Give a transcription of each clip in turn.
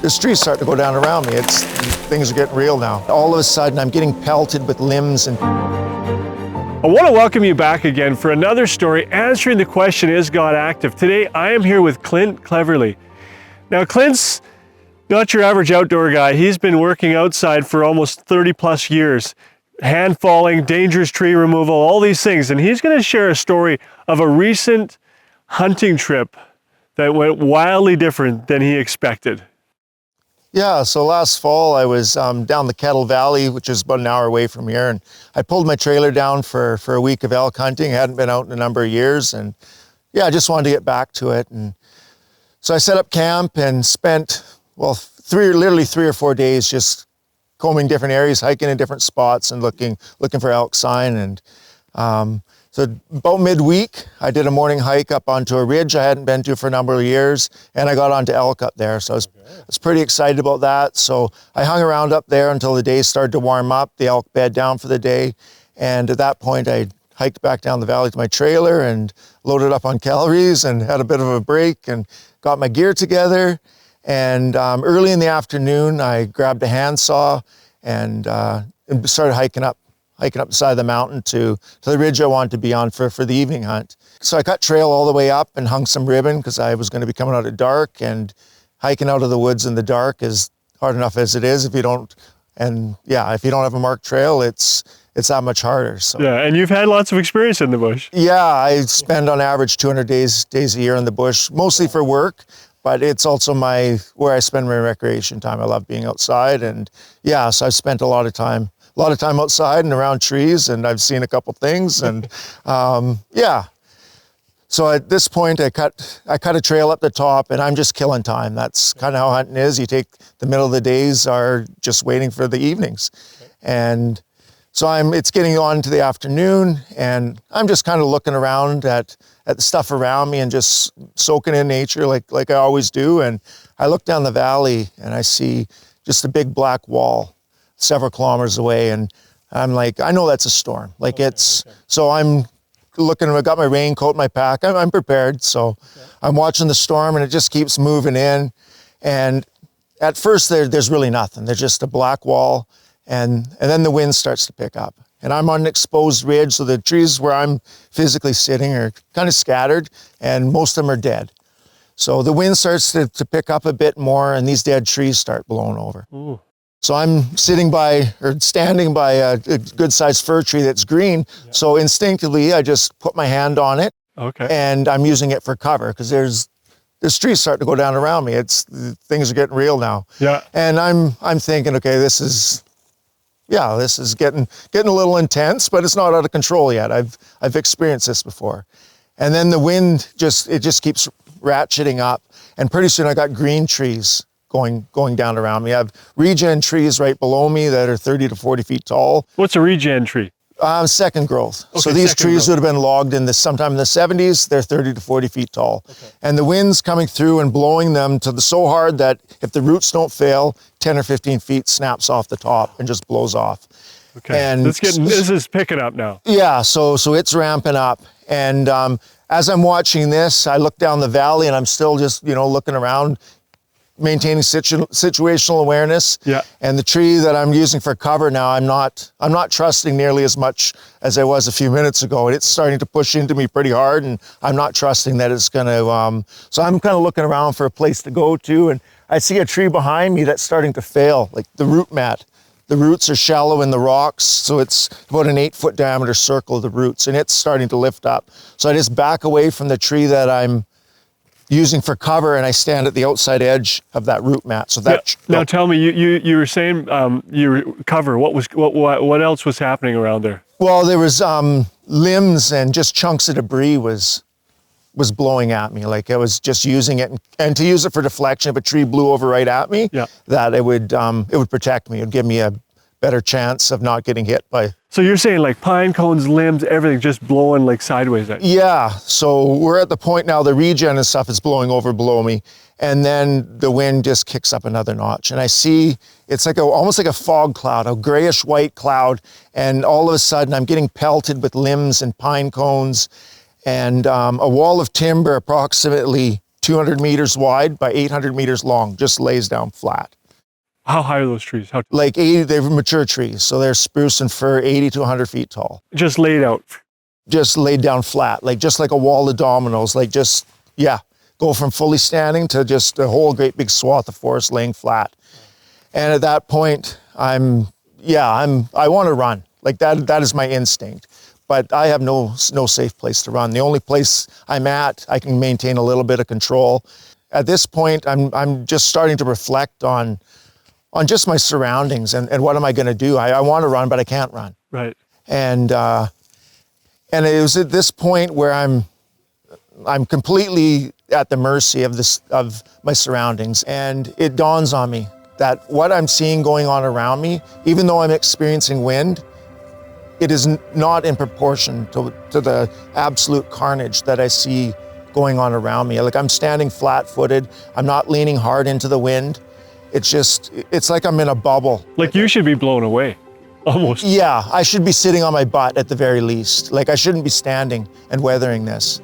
There's trees starting to go down around me. Things are getting real now. All of a sudden, I'm getting pelted with limbs and... I want to welcome you back again for another story answering the question, is God active? Today, I am here with Clint Cleverley. Now, Clint's not your average outdoor guy. He's been working outside for almost 30 plus years. Hand falling, dangerous tree removal, all these things. And he's going to share a story of a recent hunting trip that went wildly different than he expected. Yeah, so last fall I was down the Kettle Valley, which is about an hour away from here, and I pulled my trailer down for a week of elk hunting. I hadn't been out in a number of years, and yeah, I just wanted to get back to it. And so I set up camp and spent, well, literally 3 or 4 days just combing different areas, hiking in different spots and looking for elk sign. And so about midweek, I did a morning hike up onto a ridge I hadn't been to for a number of years, and I got onto elk up there. So I was pretty excited about that. So I hung around up there until the day started to warm up, the elk bed down for the day. And at that point, I hiked back down the valley to my trailer and loaded up on calories and had a bit of a break and got my gear together. And early in the afternoon, I grabbed a handsaw and started hiking up the side of the mountain to the ridge I wanted to be on for the evening hunt. So I cut trail all the way up and hung some ribbon because I was going to be coming out at dark, and hiking out of the woods in the dark is hard enough as it is if you don't have a marked trail, it's that much harder. So. Yeah, and you've had lots of experience in the bush. Yeah, I spend on average 200 days a year in the bush, mostly for work, but it's also where I spend my recreation time. I love being outside, and yeah, so I've spent a lot of time outside and around trees, and I've seen a couple things, and yeah. So at this point, I cut a trail up the top, and I'm just killing time. That's kind of how hunting is. You take the middle of the days are just waiting for the evenings. And so it's getting on to the afternoon, and I'm just kind of looking around at the stuff around me and just soaking in nature like I always do. And I look down the valley and I see just a big black wall several kilometers away, and I'm like, I know that's a storm. So I'm looking, I got my raincoat, my pack, I'm prepared. So I'm watching the storm, and it just keeps moving in. And at first there's really nothing. There's just a black wall, and then the wind starts to pick up. And I'm on an exposed ridge, so the trees where I'm physically sitting are kind of scattered, and most of them are dead. So the wind starts to pick up a bit more, and these dead trees start blowing over. Ooh. So I'm standing by a good-sized fir tree that's green. Yeah. So instinctively, I just put my hand on it. Okay. And I'm using it for cover because there's trees starting to go down around me. Things are getting real now. Yeah. And I'm thinking, okay, this is getting a little intense, but it's not out of control yet. I've experienced this before. And then the wind just keeps ratcheting up, and pretty soon I got green trees going down around me. I have regen trees right below me that are 30 to 40 feet tall. What's a regen tree? Second growth. Okay, so these trees would have been logged sometime in the 70s. They're 30 to 40 feet tall. Okay. And the wind's coming through and blowing them so hard that if the roots don't fail, 10 or 15 feet snaps off the top and just blows off. Okay, and this is picking up now. Yeah, so it's ramping up. And as I'm watching this, I look down the valley, and I'm still just, looking around, maintaining situational awareness. Yeah. And the tree that I'm using for cover now, I'm not trusting nearly as much as I was a few minutes ago. And it's starting to push into me pretty hard, and I'm not trusting that it's going to, so I'm kind of looking around for a place to go to, and I see a tree behind me that's starting to fail, like the root mat. The roots are shallow in the rocks, so it's about an 8-foot diameter circle of the roots, and it's starting to lift up. So I just back away from the tree that I'm using for cover, and I stand at the outside edge of that root mat. So that. Yeah. Now tell me, you were saying your cover. What else was happening around there? Well, there was limbs and just chunks of debris was blowing at me. Like I was just using it, and to use it for deflection, if a tree blew over right at me, yeah, that it would protect me. It would give me a better chance of not getting hit by. So you're saying like pine cones, limbs, everything just blowing like sideways at you? Yeah, so we're at the point now, the regen and stuff is blowing over below me, and then the wind just kicks up another notch, and I see it's like almost like a fog cloud, a grayish white cloud, and all of a sudden I'm getting pelted with limbs and pine cones, and a wall of timber approximately 200 meters wide by 800 meters long, just lays down flat. How high are those trees? How Like 80, they're mature trees. So they're spruce and fir, 80 to 100 feet tall. just laid out? Just laid down flat, like just like a wall of dominoes, like just, yeah, go from fully standing to just a whole great big swath of forest laying flat. And at that point, I want to run. Like that is my instinct. But I have no safe place to run. The only place I'm at, I can maintain a little bit of control. At this point, I'm just starting to reflect on just my surroundings and what am I going to do? I want to run, but I can't run. Right. And it was at this point where I'm completely at the mercy of my surroundings, and it dawns on me that what I'm seeing going on around me, even though I'm experiencing wind, it is not in proportion to the absolute carnage that I see going on around me. Like I'm standing flat-footed, I'm not leaning hard into the wind. It's like I'm in a bubble. Like you should be blown away, almost. Yeah, I should be sitting on my butt at the very least. Like I shouldn't be standing and weathering this.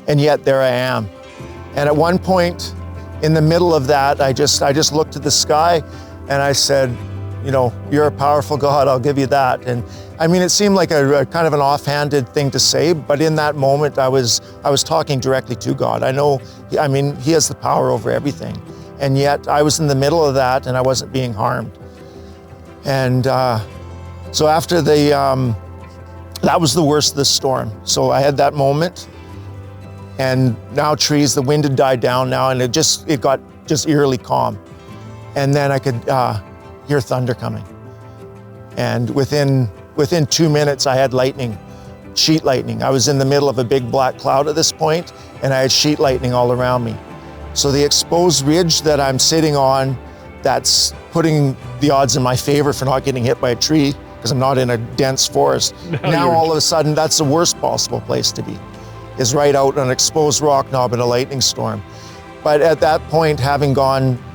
And yet there I am. And at one point in the middle of that, I just looked at the sky and I said, you know, you're a powerful God, I'll give you that. And I mean, it seemed like a kind of an offhanded thing to say, but in that moment I was talking directly to God. I know, I mean, He has the power over everything. And yet I was in the middle of that and I wasn't being harmed. And so after that was the worst of the storm. So I had that moment, and now the wind had died down now, and it got just eerily calm. And then I could hear thunder coming. And within 2 minutes, I had lightning, sheet lightning. I was in the middle of a big black cloud at this point, and I had sheet lightning all around me. So the exposed ridge that I'm sitting on, that's putting the odds in my favor for not getting hit by a tree, because I'm not in a dense forest. Now all of a sudden, that's the worst possible place to be, is right out on an exposed rock knob in a lightning storm. But at that point, having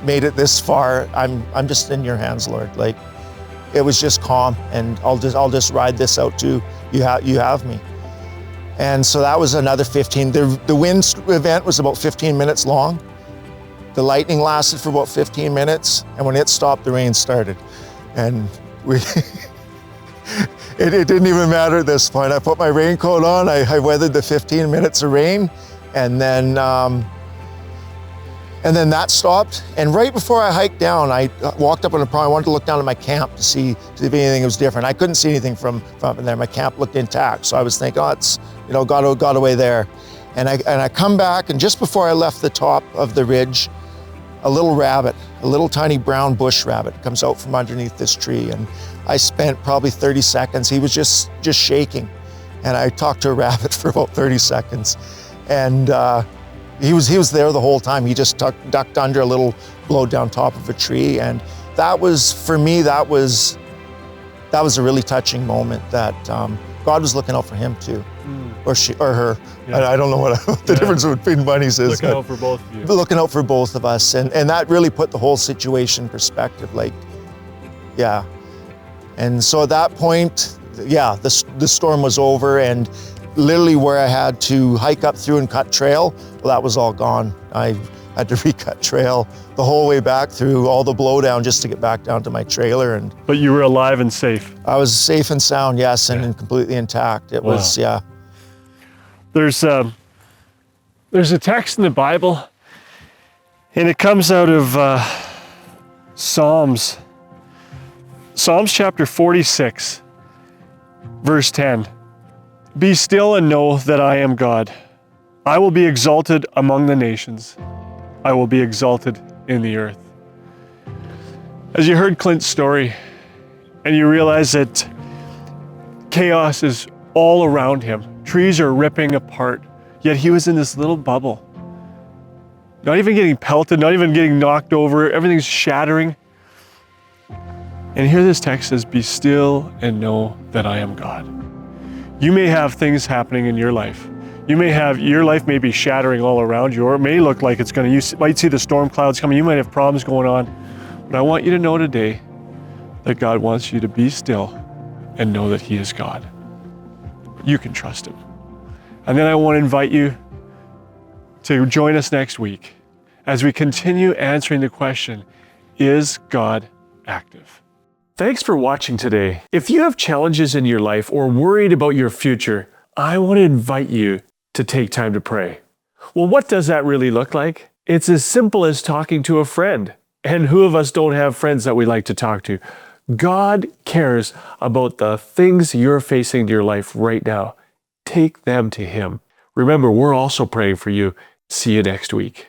made it this far, I'm just in your hands, Lord. Like, it was just calm, and I'll just ride this out too. You have me. And so that was another 15. The wind event was about 15 minutes long. The lightning lasted for about 15 minutes, and when it stopped, the rain started. And it didn't even matter at this point. I put my raincoat on, I weathered the 15 minutes of rain, and then that stopped. And right before I hiked down, I walked up on a prom. I wanted to look down at my camp to see if anything was different. I couldn't see anything from up in there. My camp looked intact. So I was thinking, oh, it's, you know, got away there. And I come back, and just before I left the top of the ridge, a little rabbit, a little tiny brown bush rabbit, comes out from underneath this tree. And I spent probably 30 seconds. He was just shaking. And I talked to a rabbit for about 30 seconds. And he was there the whole time. He just ducked under a little blow down top of a tree. And that was, for me, that was a really touching moment, that God was looking out for him too, or she or her. Yeah. I don't know what the difference between bunnies is. Looking out for both of you. Looking out for both of us, and that really put the whole situation in perspective. Like, yeah. And so at that point, yeah, the storm was over, and literally where I had to hike up through and cut trail, well, that was all gone. I had to recut trail the whole way back through all the blowdown just to get back down to my trailer. But you were alive and safe. I was safe and sound, yes, and completely intact. It was, yeah. There's a text in the Bible, and it comes out of Psalms chapter 46, verse 10. Be still and know that I am God. I will be exalted among the nations. I will be exalted in the earth. As you heard Clint's story, and you realize that chaos is all around him, trees are ripping apart, yet he was in this little bubble. Not even getting pelted, not even getting knocked over, everything's shattering. And here this text says, be still and know that I am God. You may have things happening in your life. Your life may be shattering all around you, or it may look like it's going to, you might see the storm clouds coming, you might have problems going on. But I want you to know today that God wants you to be still and know that He is God. You can trust Him. And then I want to invite you to join us next week as we continue answering the question, is God active? Thanks for watching today. If you have challenges in your life or worried about your future, I want to invite you to take time to pray. Well, what does that really look like? It's as simple as talking to a friend. And who of us don't have friends that we like to talk to? God cares about the things you're facing in your life right now. Take them to Him. Remember, we're also praying for you. See you next week.